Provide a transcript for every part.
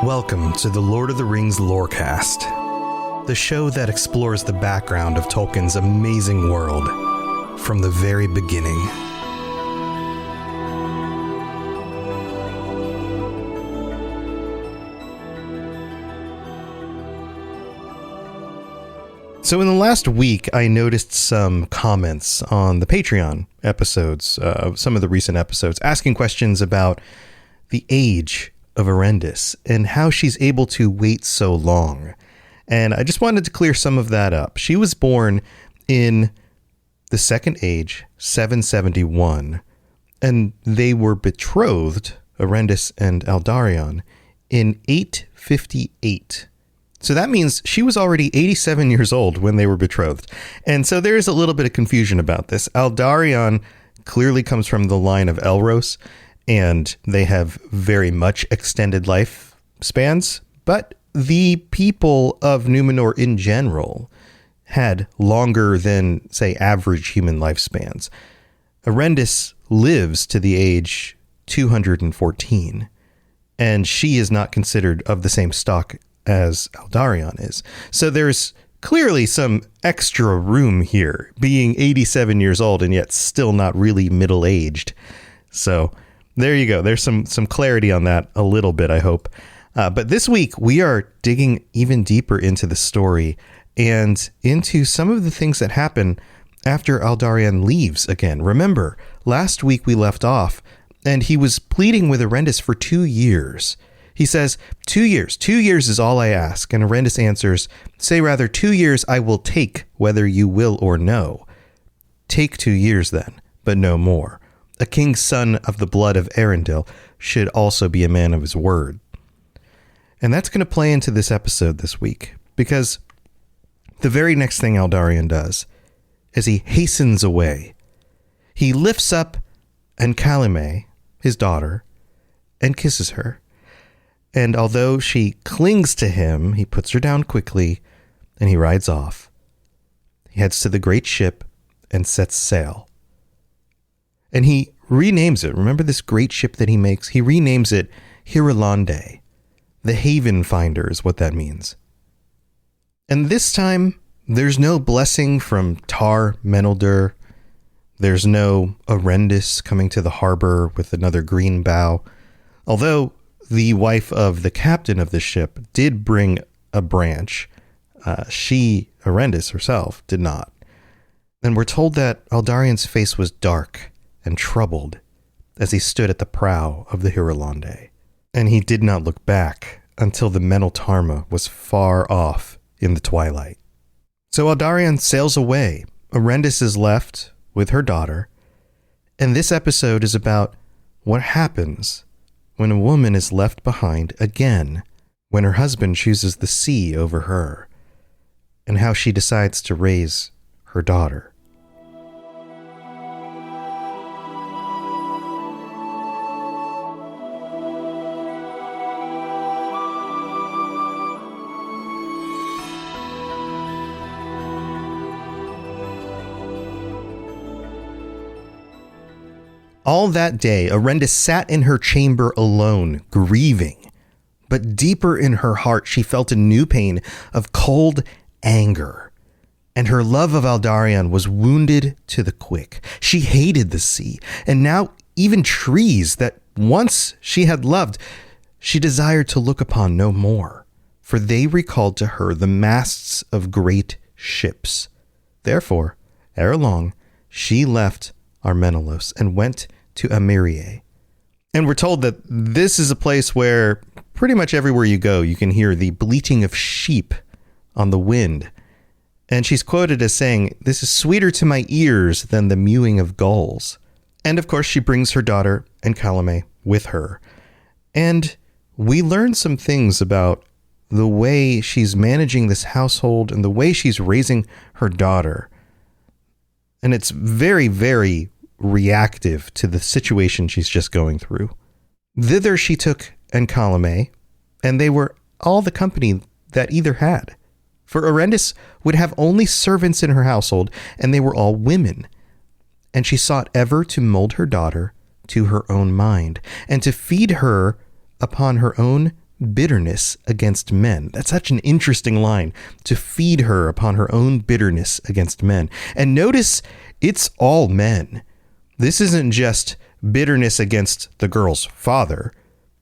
Welcome to the Lord of the Rings Lorecast, the show that explores the background of Tolkien's amazing world from the very beginning. So in the last week, I noticed some comments on the Patreon episodes, some of the recent episodes, asking questions about the age of Erendis and how she's able to wait so long. And I just wanted to clear some of that up. She was born in the Second Age, 771, and they were betrothed, Erendis and Aldarion, in 858. So that means she was already 87 years old when they were betrothed. And so there is a little bit of confusion about this. Aldarion clearly comes from the line of Elros, and they have very much extended life spans. But the people of Numenor in general had longer than, say, average human lifespans. Erendis lives to the age 214, and she is not considered of the same stock as Aldarion is. So there's clearly some extra room here, being 87 years old and yet still not really middle-aged. So there you go. There's some clarity on that a little bit, I hope. But this week, we are digging even deeper into the story and into some of the things that happen after Aldarion leaves again. Remember, last week we left off, and he was pleading with Erendis for 2 years. He says, 2 years. 2 years is all I ask. And Erendis answers, say rather, 2 years I will take, whether you will or no. Take 2 years then, but no more. A king's son of the blood of Erendil should also be a man of his word. And that's going to play into this episode this week, because the very next thing Aldarion does is he hastens away. He lifts up Ancalimë, his daughter, and kisses her. And although she clings to him, he puts her down quickly, and he rides off. He heads to the great ship and sets sail. And he renames it. Remember this great ship that he makes? He renames it Hirulande. The Haven Finder is what that means. And this time, there's no blessing from Tar Meneldur. There's no Erendis coming to the harbor with another green bow. Although the wife of the captain of the ship did bring a branch, Erendis herself, did not. And we're told that Aldarion's face was dark and troubled as he stood at the prow of the Hirulande. And he did not look back until the Meneltarma was far off in the twilight. So Aldarion sails away. Erendis is left with her daughter. And this episode is about what happens when a woman is left behind again, when her husband chooses the sea over her, and how she decides to raise her daughter. All that day, Erendis sat in her chamber alone, grieving. But deeper in her heart, she felt a new pain of cold anger. And her love of Aldarion was wounded to the quick. She hated the sea, and now even trees that once she had loved, she desired to look upon no more, for they recalled to her the masts of great ships. Therefore, ere long, she left Armenelos and went to Amirie. And we're told that this is a place where pretty much everywhere you go, you can hear the bleating of sheep on the wind. And she's quoted as saying, "This is sweeter to my ears than the mewing of gulls." And of course, she brings her daughter Ancalimë with her. And we learn some things about the way she's managing this household and the way she's raising her daughter. And it's very, very reactive to the situation she's just going through. Thither she took Ancalimë, and they were all the company that either had. For Erendis would have only servants in her household, and they were all women. And she sought ever to mold her daughter to her own mind, and to feed her upon her own bitterness against men. That's such an interesting line, to feed her upon her own bitterness against men. And notice it's all men. This isn't just bitterness against the girl's father.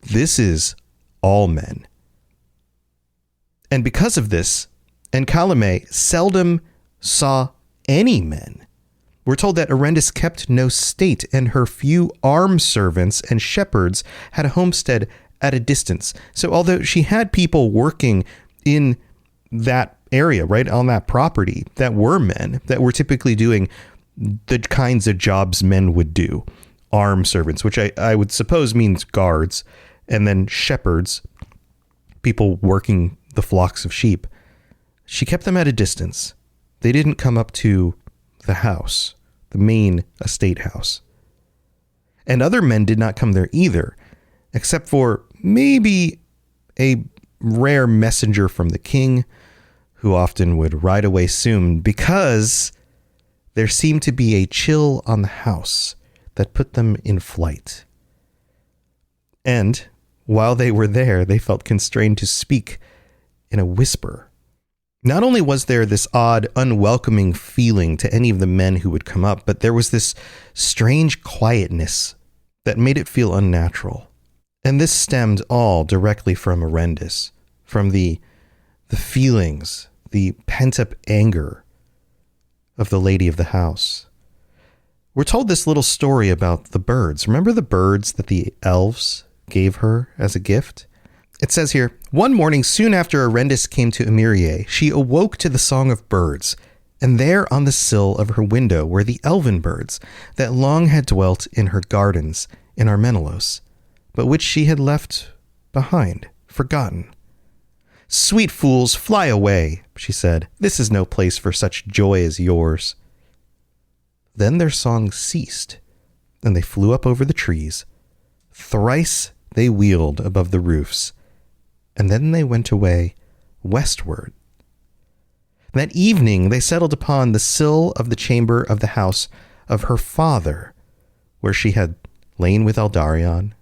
This is all men. And because of this, Ancalimë seldom saw any men. We're told that Erendis kept no state, and her few arm servants and shepherds had a homestead at a distance. So although she had people working in that area, right on that property, that were men, that were typically doing the kinds of jobs men would do, arm servants, which I would suppose means guards, and then shepherds, people working the flocks of sheep. She kept them at a distance. They didn't come up to the house, the main estate house. And other men did not come there either, except for maybe a rare messenger from the king, who often would ride away soon, because there seemed to be a chill on the house that put them in flight. And while they were there, they felt constrained to speak in a whisper. Not only was there this odd, unwelcoming feeling to any of the men who would come up, but there was this strange quietness that made it feel unnatural. And this stemmed all directly from Erendis, from the feelings, the pent-up anger of the lady of the house. We're told this little story about the birds. Remember the birds that the elves gave her as a gift? It says here, one morning soon after Erendis came to Emirie, she awoke to the song of birds, and there on the sill of her window were the elven birds that long had dwelt in her gardens in Armenelos, but which she had left behind, forgotten. Sweet fools, fly away, she said. This is no place for such joy as yours. Then their song ceased, and they flew up over the trees. Thrice they wheeled above the roofs, and then they went away westward. That evening they settled upon the sill of the chamber of the house of her father, where she had lain with Aldarion,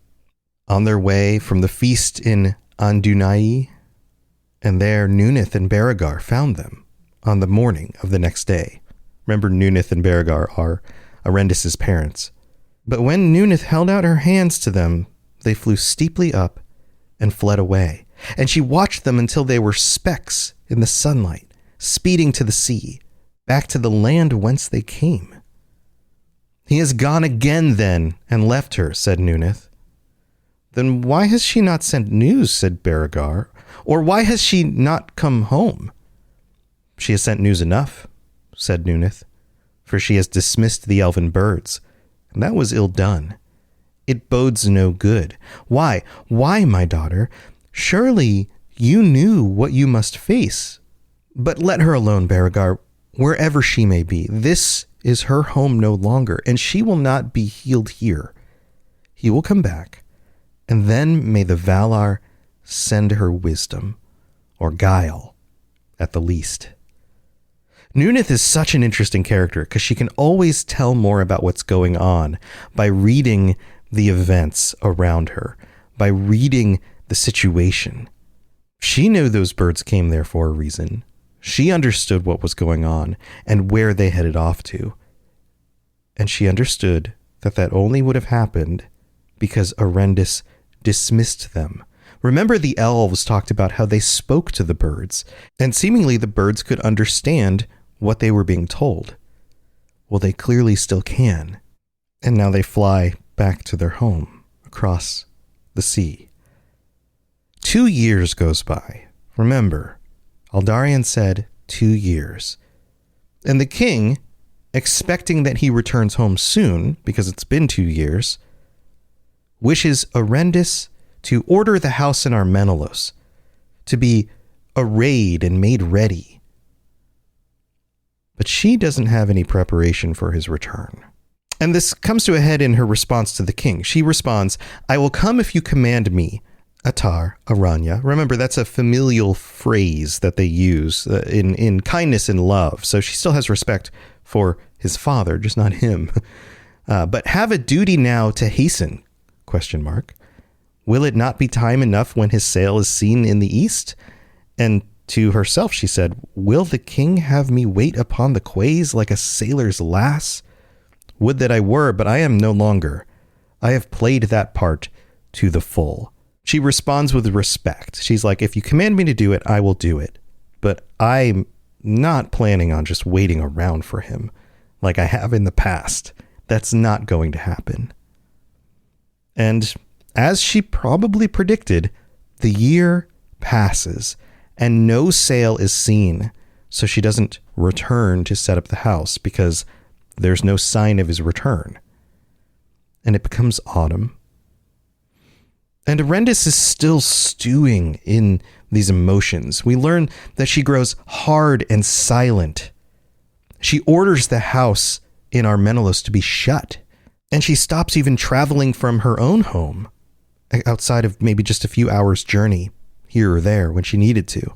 on their way from the feast in Andunai, and there Nunith and Beregar found them on the morning of the next day. Remember, Nunith and Beregar are Erendis' parents. But when Nunith held out her hands to them, they flew steeply up and fled away. And she watched them until they were specks in the sunlight, speeding to the sea, back to the land whence they came. He has gone again then, and left her, said Nunith. Then why has she not sent news, said Beregar, or why has she not come home? She has sent news enough, said Nunith, for she has dismissed the elven birds, and that was ill done. It bodes no good. Why, my daughter? Surely you knew what you must face. But let her alone, Beregar, wherever she may be. This is her home no longer, and she will not be healed here. He will come back, and then may the Valar send her wisdom, or guile, at the least. Nunith is such an interesting character because she can always tell more about what's going on by reading the events around her, by reading the situation. She knew those birds came there for a reason. She understood what was going on and where they headed off to. And she understood that that only would have happened because Erendis dismissed them. Remember, the elves talked about how they spoke to the birds, and seemingly the birds could understand what they were being told. Well, they clearly still can. And now they fly back to their home across the sea. 2 years goes by. Remember, Aldarion said 2 years. And the king, expecting that he returns home soon, because it's been 2 years, wishes Erendis to order the house in Armenelos to be arrayed and made ready. But she doesn't have any preparation for his return. And this comes to a head in her response to the king. She responds, I will come if you command me, Atar, Aranya. Remember, that's a familial phrase that they use in kindness and love. So she still has respect for his father, just not him. But have a duty now to hasten, ? Will it not be time enough when his sail is seen in the east? And to herself she said, will the king have me wait upon the quays like a sailor's lass? Would that I were, but I am no longer. I have played that part to the full. She responds with respect. She's like, if you command me to do it, I will do it. But I'm not planning on just waiting around for him like I have in the past. That's not going to happen. And as she probably predicted, the year passes and no sail is seen. So she doesn't return to set up the house because there's no sign of his return. And it becomes autumn. And Erendis is still stewing in these emotions. We learn that she grows hard and silent. She orders the house in Armenelos to be shut. And she stops even traveling from her own home outside of maybe just a few hours' journey here or there when she needed to.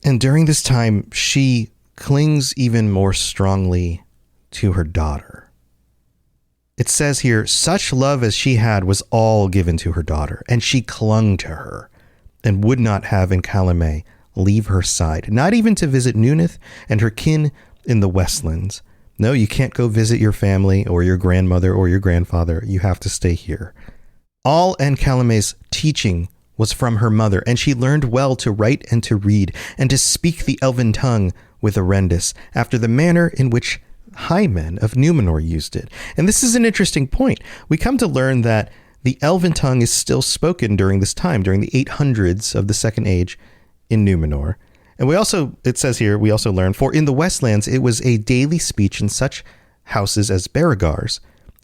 And during this time, she clings even more strongly to her daughter. It says here, such love as she had was all given to her daughter, and she clung to her and would not have Ancalimë leave her side, not even to visit Nunith and her kin in the Westlands. No, you can't go visit your family or your grandmother or your grandfather. You have to stay here. All Ancalimə's teaching was from her mother, and she learned well to write and to read and to speak the elven tongue with Erendis after the manner in which high men of Numenor used it. And this is an interesting point. We come to learn that the elven tongue is still spoken during this time, during the 800s of the Second Age in Numenor. And it says here, we also learn, for in the Westlands it was a daily speech in such houses as Beregar's,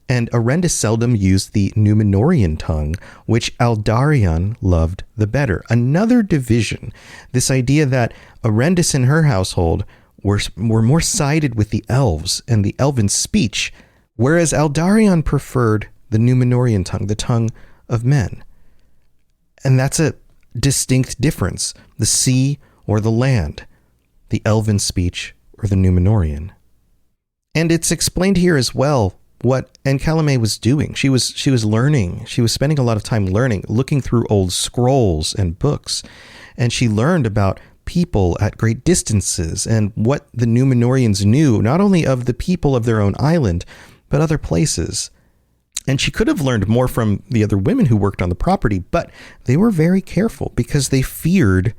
and Erendis seldom used the Numenorian tongue, which Aldarion loved the better. Another division, this idea that Erendis and her household were more sided with the elves and the elven speech, whereas Aldarion preferred the Numenorian tongue, the tongue of men. And that's a distinct difference, the sea or the land, the elven speech or the Numenorian. And it's explained here as well what Ancalimë was doing. She was learning. She was spending a lot of time learning, looking through old scrolls and books, and she learned about people at great distances and what the Numenorians knew, not only of the people of their own island, but other places. And she could have learned more from the other women who worked on the property, but they were very careful because they feared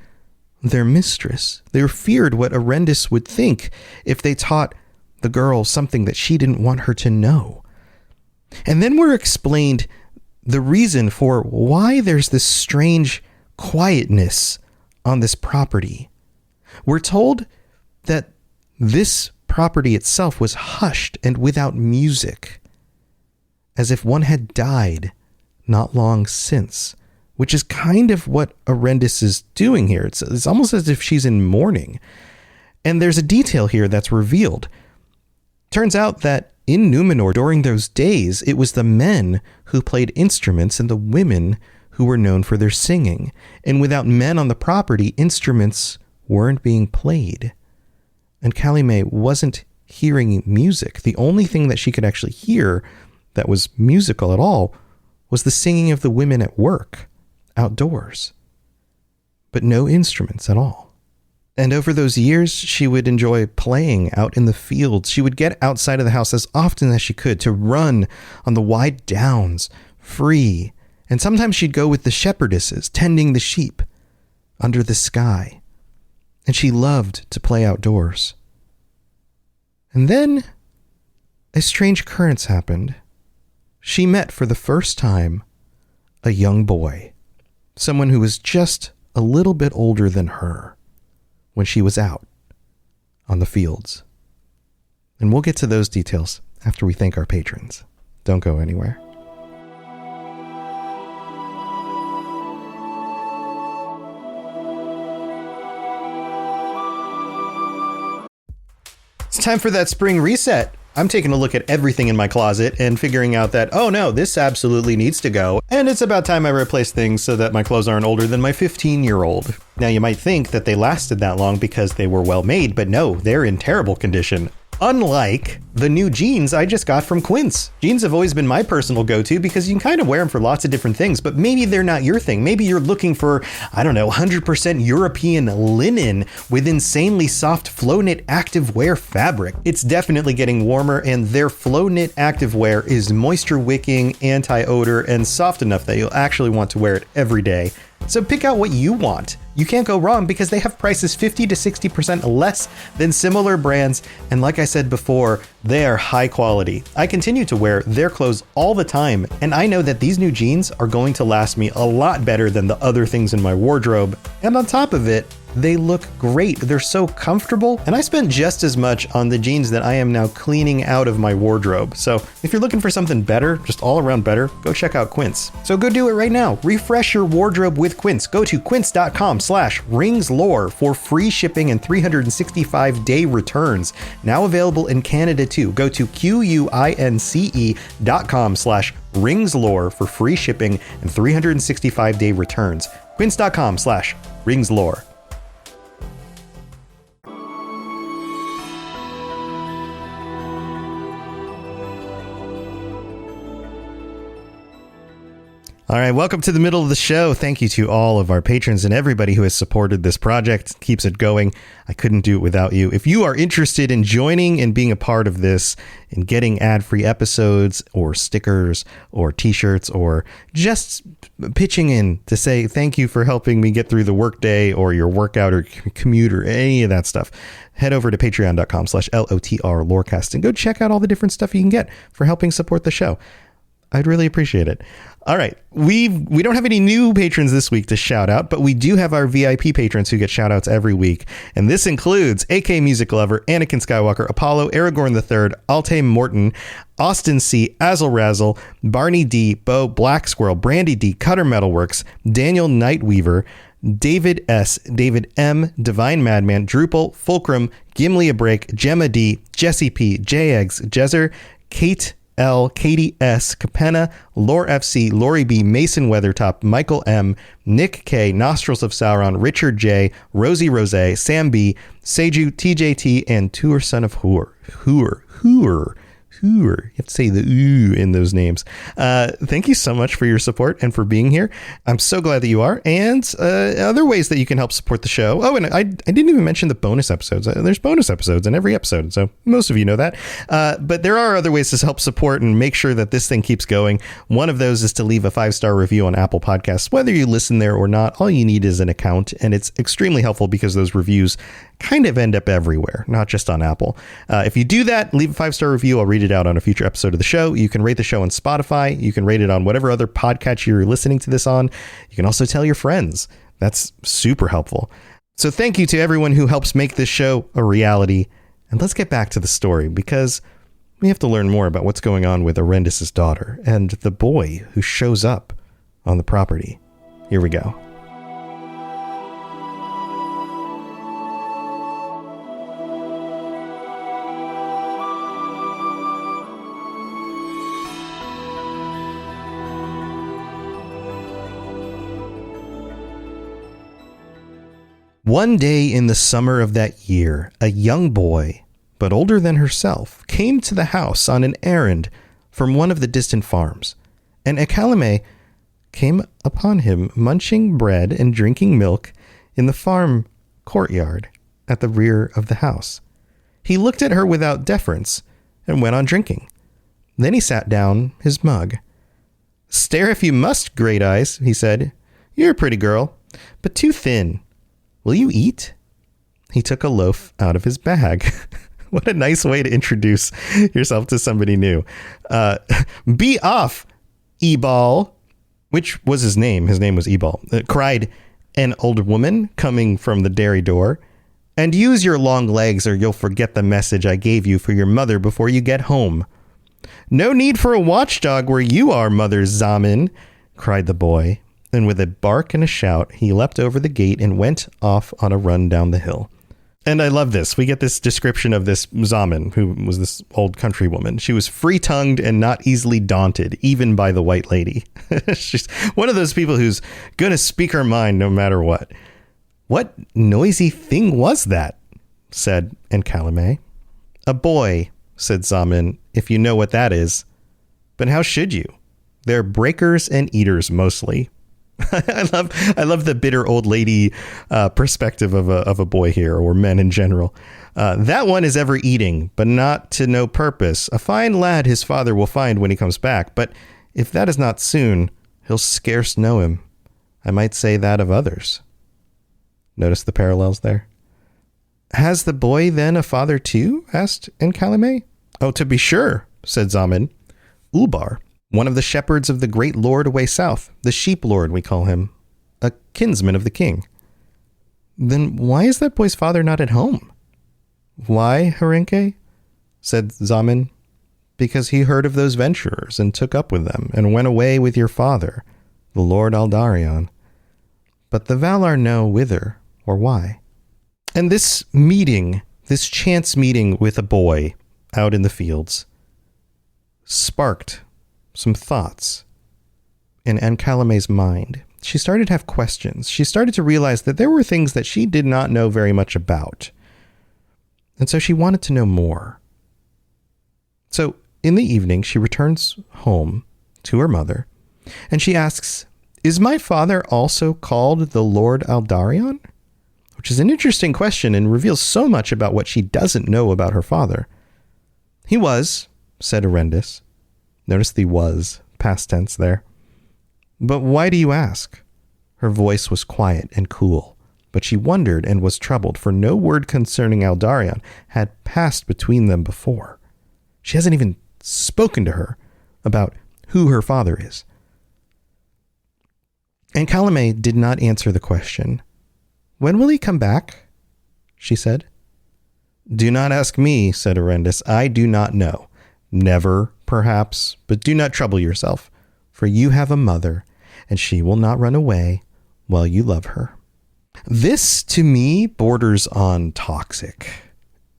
their mistress. They feared what Erendis would think if they taught the girl something that she didn't want her to know. And then we're explained the reason for why there's this strange quietness on this property. We're told that this property itself was hushed and without music, as if one had died not long since, which is kind of what Erendis is doing here. It's almost as if she's in mourning. And there's a detail here that's revealed. Turns out that in Numenor during those days, it was the men who played instruments and the women who were known for their singing. And without men on the property, instruments weren't being played. And Ancalimë wasn't hearing music. The only thing that she could actually hear that was musical at all was the singing of the women at work, outdoors. But no instruments at all. And over those years, she would enjoy playing out in the fields. She would get outside of the house as often as she could to run on the wide downs, free. And sometimes she'd go with the shepherdesses, tending the sheep under the sky. And she loved to play outdoors. And then a strange occurrence happened. She met for the first time a young boy, someone who was just a little bit older than her when she was out on the fields. And we'll get to those details after we thank our patrons. Don't go anywhere. It's time for that spring reset. I'm taking a look at everything in my closet and figuring out that, oh no, this absolutely needs to go. And it's about time I replace things so that my clothes aren't older than my 15-year-old. Now you might think that they lasted that long because they were well made, but no, they're in terrible condition. Unlike the new jeans I just got from Quince. Jeans have always been my personal go-to because you can kind of wear them for lots of different things, but maybe they're not your thing. Maybe you're looking for, 100% European linen with insanely soft flow knit activewear fabric. It's definitely getting warmer, and their flow knit activewear is moisture wicking, anti-odor, and soft enough that you'll actually want to wear it every day. So pick out what you want. You can't go wrong because they have prices 50 to 60% less than similar brands. And like I said before, they are high quality. I continue to wear their clothes all the time, and I know that these new jeans are going to last me a lot better than the other things in my wardrobe. And on top of it, they look great. They're so comfortable. And I spent just as much on the jeans that I am now cleaning out of my wardrobe. So if you're looking for something better, just all around better, go check out Quince. So go do it right now. Refresh your wardrobe with Quince. Go to quince.com/ringslore for free shipping and 365-day returns. Now available in Canada too. Go to quince.com/ringslore for free shipping and 365-day returns. Quince.com/ringslore. All right, welcome to the middle of the show. Thank you to all of our patrons and everybody who has supported this project, keeps it going. I couldn't do it without you. If you are interested in joining and being a part of this and getting ad-free episodes or stickers or t-shirts or just pitching in to say thank you for helping me get through the workday or your workout or commute or any of that stuff, head over to patreon.com/LOTR Lorecast and go check out all the different stuff you can get for helping support the show. I'd really appreciate it. All right. We don't have any new patrons this week to shout out, but we do have our VIP patrons who get shout outs every week. And this includes AK Music Lover, Anakin Skywalker, Apollo, Aragorn III, Alte Morton, Austin C, Azzle Razzle, Barney D, Bo, Black Squirrel, Brandy D, Cutter Metalworks, Daniel Nightweaver, David S, David M, Divine Madman, Drupal, Fulcrum, Gimli a Break, Gemma D, Jesse P, J-Eggs, Jezer, Kate L, Katie S, Capenna, Lore FC, Lori B, Mason Weathertop, Michael M, Nick K, Nostrils of Sauron, Richard J, Rosie Rose, Sam B, Seju, TJT, and Tour Son of Hoor. You have to say the ooh in those names. Thank you so much for your support and for being here. I'm so glad that you are. And other ways that you can help support the show. Oh, and I didn't even mention the bonus episodes. There's bonus episodes in every episode, so most of you know that. But there are other ways to help support and make sure that this thing keeps going. One of those is to leave a 5-star review on Apple Podcasts. Whether you listen there or not, all you need is an account, and it's extremely helpful because those reviews kind of end up everywhere, not just on Apple. If you do that, leave a 5-star review. I'll read it out on a future episode of the show. You can rate the show on Spotify. You can rate it on whatever other podcast you're listening to this on. You can also tell your friends. That's super helpful. So thank you to everyone who helps make this show a reality. And let's get back to the story, because we have to learn more about what's going on with Erendis' daughter and the boy who shows up on the property. Here we go. One day in the summer of that year, a young boy, but older than herself, came to the house on an errand from one of the distant farms, and Ancalimë came upon him munching bread and drinking milk in the farm courtyard at the rear of the house. He looked at her without deference and went on drinking. Then he sat down his mug. "Stare if you must, Great Eyes," he said. "You're a pretty girl, but too thin. Will you eat?" He took a loaf out of his bag. What a nice way to introduce yourself to somebody new. "Be off, Ebal," which was his name. His name was Ebal, cried an old woman coming from the dairy door. "And use your long legs or you'll forget the message I gave you for your mother before you get home." "No need for a watchdog where you are, Mother Zaman," cried the boy. And with a bark and a shout, he leapt over the gate and went off on a run down the hill. And I love this. We get this description of this Zaman, who was this old country woman. She was free-tongued and not easily daunted, even by the white lady. She's one of those people who's going to speak her mind no matter what. "What noisy thing was that?" said Ancalimë. A boy, said Zaman, if you know what that is. But how should you? They're breakers and eaters mostly. I love the bitter old lady perspective of a boy here, or men in general. That one is ever eating, but not to no purpose. A fine lad his father will find when he comes back, but if that is not soon, he'll scarce know him. I might say that of others. Notice the parallels there. Has the boy then a father too? Asked Ancalimë. Oh, to be sure, said Zaman. Ulbar, one of the shepherds of the great lord away south, the sheep lord we call him, a kinsman of the king. Then why is that boy's father not at home? Why, Herenke? Said Zaman. Because he heard of those venturers and took up with them and went away with your father, the lord Aldarion. But the Valar know whither or why. And this meeting, this chance meeting with a boy out in the fields, sparked some thoughts in Ancalime's mind. She started to have questions. She started to realize that there were things that she did not know very much about. And so she wanted to know more. So in the evening, she returns home to her mother, and she asks, is my father also called the Lord Aldarion? Which is an interesting question and reveals so much about what she doesn't know about her father. He was, said Erendis. Notice the was, past tense there. But why do you ask? Her voice was quiet and cool, but she wondered and was troubled, for no word concerning Aldarion had passed between them before. She hasn't even spoken to her about who her father is. Ancalimë did not answer the question. When will he come back? She said. Do not ask me, said Erendis. I do not know. Never, perhaps, but do not trouble yourself, for you have a mother, and she will not run away while you love her. This, to me, borders on toxic.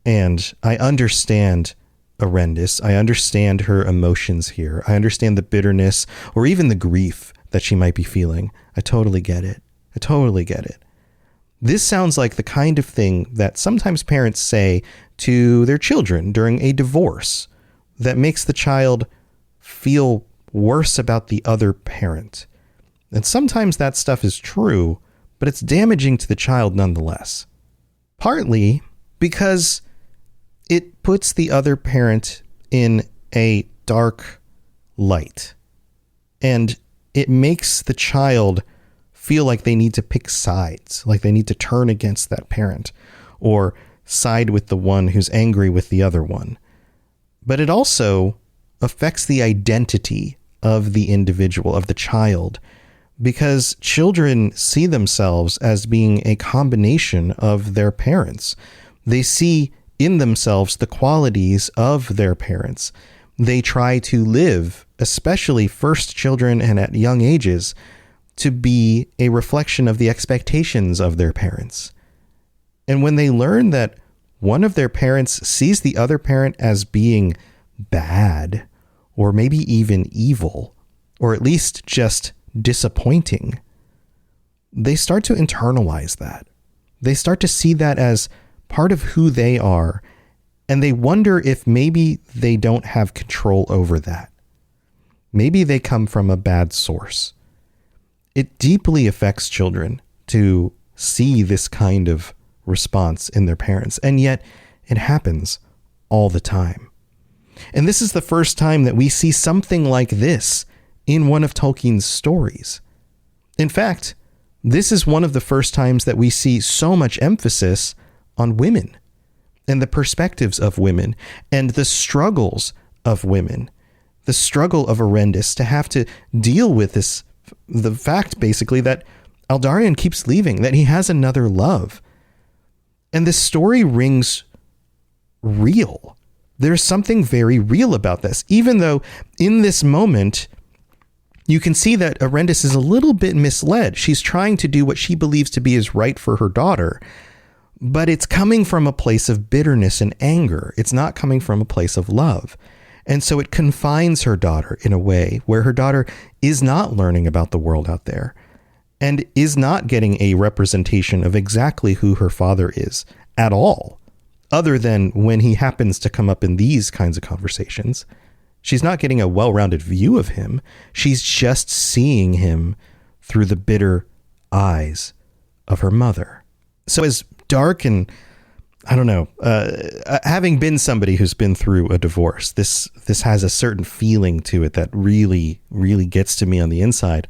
And I understand Erendis. I understand her emotions here. I understand the bitterness or even the grief that she might be feeling. I totally get it. I totally get it. This sounds like the kind of thing that sometimes parents say to their children during a divorce that makes the child feel worse about the other parent. And sometimes that stuff is true, but it's damaging to the child nonetheless. Partly because it puts the other parent in a dark light. And it makes the child feel like they need to pick sides, like they need to turn against that parent or side with the one who's angry with the other one. But it also affects the identity of the individual, of the child, because children see themselves as being a combination of their parents. They see in themselves the qualities of their parents. They try to live, especially first children and at young ages, to be a reflection of the expectations of their parents. And when they learn that one of their parents sees the other parent as being bad, or maybe even evil, or at least just disappointing, they start to internalize that. They start to see that as part of who they are, and they wonder if maybe they don't have control over that. Maybe they come from a bad source. It deeply affects children to see this kind of response in their parents, and yet it happens all the time. And this is the first time that we see something like this in one of Tolkien's stories. In fact, this is one of the first times that we see so much emphasis on women and the perspectives of women and the struggles of women, the struggle of Erendis to have to deal with this, the fact basically that Aldarion keeps leaving, that he has another love. And this story rings real. There's something very real about this, even though in this moment, you can see that Erendis is a little bit misled. She's trying to do what she believes to be is right for her daughter, but it's coming from a place of bitterness and anger. It's not coming from a place of love. And so it confines her daughter in a way where her daughter is not learning about the world out there and is not getting a representation of exactly who her father is at all. other than when he happens to come up in these kinds of conversations. She's not getting a well-rounded view of him. She's just seeing him through the bitter eyes of her mother. So as dark and, I don't know, having been somebody who's been through a divorce, this has a certain feeling to it that really, really gets to me on the inside.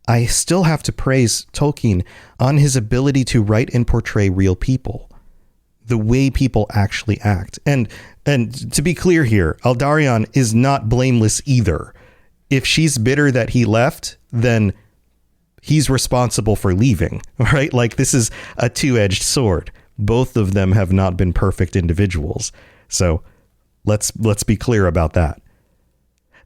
I still have to praise Tolkien on his ability to write and portray real people, the way people actually act. And to be clear here, Aldarion is not blameless either. If she's bitter that he left, then he's responsible for leaving, right? Like, this is a two-edged sword. Both of them have not been perfect individuals. So let's be clear about that.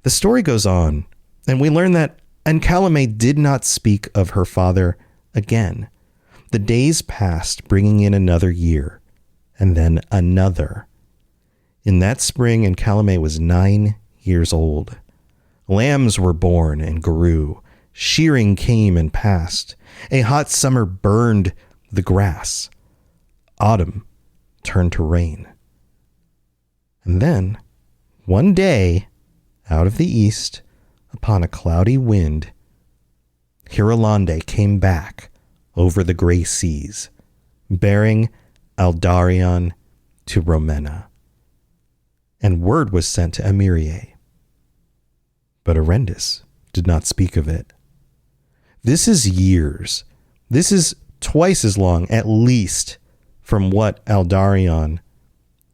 The story goes on, and we learn that Ancalimë did not speak of her father again. The days passed, bringing in another year, and then another. In that spring, Ancalimë was 9 years old. Lambs were born and grew. Shearing came and passed. A hot summer burned the grass. Autumn turned to rain. And then, one day, out of the east, upon a cloudy wind, Hirolande came back over the gray seas, bearing Aldarion to Romena. And word was sent to Emerie. But Erendis did not speak of it. This is years. This is twice as long, at least, from what Aldarion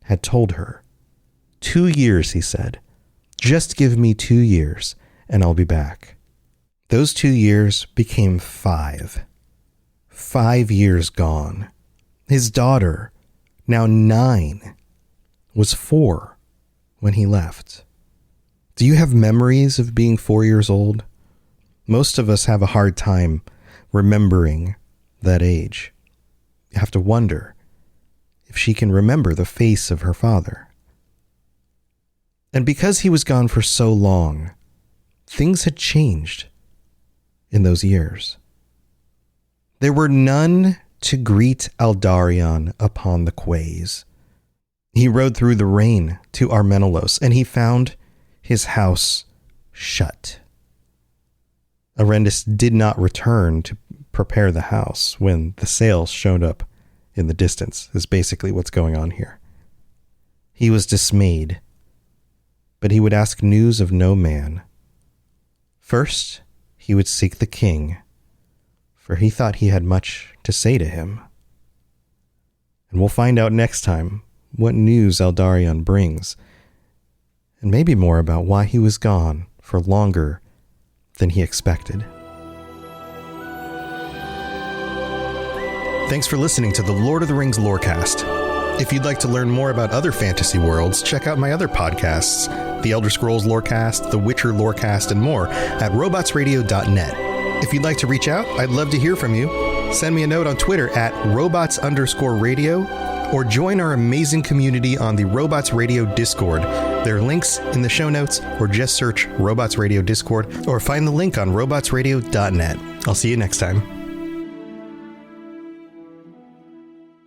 had told her. 2 years, he said. Just give me 2 years, and I'll be back. Those 2 years became 5. 5 years gone. His daughter, now 9, was 4 when he left. Do you have memories of being 4 years old? Most of us have a hard time remembering that age. You have to wonder if she can remember the face of her father. And because he was gone for so long, things had changed in those years. There were none to greet Aldarion upon the quays. He rode through the rain to Armenelos, and he found his house shut. Erendis did not return to prepare the house when the sails showed up in the distance, is basically what's going on here. He was dismayed, but he would ask news of no man. First, he would seek the king, for he thought he had much to say to him. And we'll find out next time what news Aldarion brings, and maybe more about why he was gone for longer than he expected. Thanks for listening to the Lord of the Rings Lorecast. If you'd like to learn more about other fantasy worlds, check out my other podcasts, The Elder Scrolls Lorecast, The Witcher Lorecast, and more at robotsradio.net. If you'd like to reach out, I'd love to hear from you. Send me a note on Twitter at robots_radio, or join our amazing community on the Robots Radio Discord. There are links in the show notes, or just search Robots Radio Discord, or find the link on robotsradio.net. I'll see you next time.